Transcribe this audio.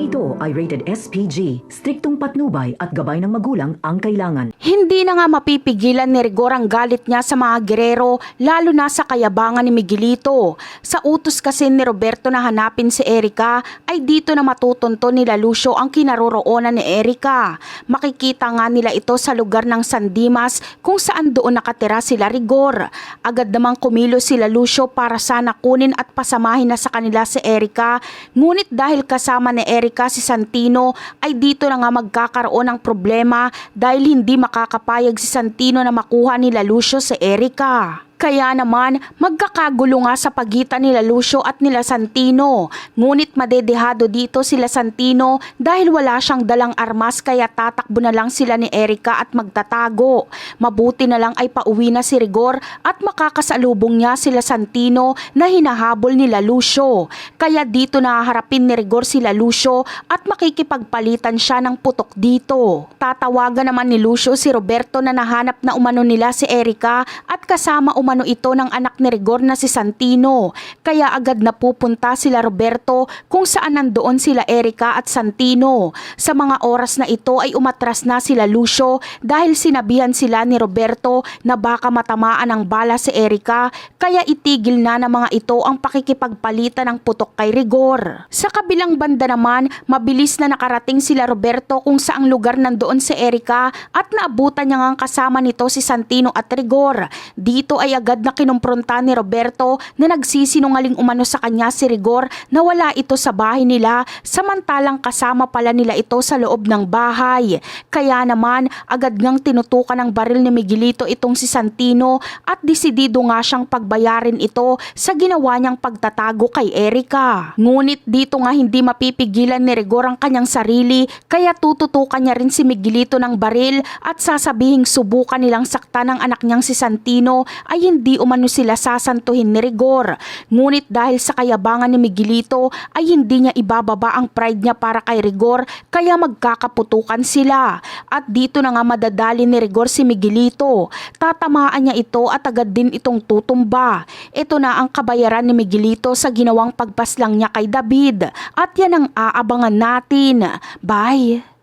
ito ay rated SPG. Striktong patnubay at gabay ng magulang ang kailangan. Hindi na nga mapipigilan ni Rigor ang galit niya sa mga gerero, lalo na sa kayabangan ni Miguelito. Sa utos kasi ni Roberto na hanapin si Erica, ay dito na matutunto nila Lucio ang kinaroroonan ni Erica. Makikita nga nila ito sa lugar ng San Dimas kung saan doon nakatira sila Rigor. Agad namang kumilos sila Lucio para sana kunin at pasamahin na sa kanila si Erica, ngunit dahil kasama ni Erica si Santino ay dito na nga magkakaroon ng problema dahil hindi makakapayag si Santino na makuha nila Lucio si Erica. Kaya naman, magkakagulo nga sa pagitan nila Lucio at nila Santino. Ngunit madedehado dito sila Santino dahil wala siyang dalang armas kaya tatakbo na lang sila ni Erica at magtatago. Mabuti na lang ay pauwi na si Rigor at makakasalubong niya sila Santino na hinahabol nila Lucio. Kaya dito nahaharapin ni Rigor sila Lucio at makikipagpalitan siya ng putok dito. Tatawagan naman ni Lucio si Roberto na nahanap na umano nila si Erica at kasama umano ito ng anak ni Rigor na si Santino. Kaya agad na pupunta sila Roberto kung saan nandoon sila Erica at Santino. Sa mga oras na ito ay umatras na sila Lucio dahil sinabihan sila ni Roberto na baka matamaan ng bala si Erica, kaya itigil na ng mga ito ang pakikipagpalitan ng putok kay Rigor. Sa kabilang banda naman, mabilis na nakarating sila Roberto kung saang lugar nandoon si Erica at naabutan niya ngang kasama nito si Santino at Rigor. Dito ay agad na kinumpronta ni Roberto na nagsisinungaling umano sa kanya si Rigor na wala ito sa bahay nila, samantalang kasama pala nila ito sa loob ng bahay. Kaya naman agad ngang tinutukan ng baril ni Miguelito itong si Santino at desidido nga siyang pagbayarin ito sa ginawa niyang pagtatago kay Erica. Ngunit dito nga hindi mapipigilan ni Rigor ang kanyang sarili, kaya tututukan niya rin si Miguelito ng baril at sasabihing subukan nilang saktan ng anak niyang si Santino ay hindi umano sila sasantuhin ni Rigor. Ngunit dahil sa kayabangan ni Miguelito ay hindi niya ibababa ang pride niya para kay Rigor, kaya magkakaputukan sila. At dito na nga madadali ni Rigor si Miguelito. Tatamaan niya ito at agad din itong tutumba. Ito na ang kabayaran ni Miguelito sa ginawang pagpaslang niya kay David. At yan ang aabangan natin. Bye!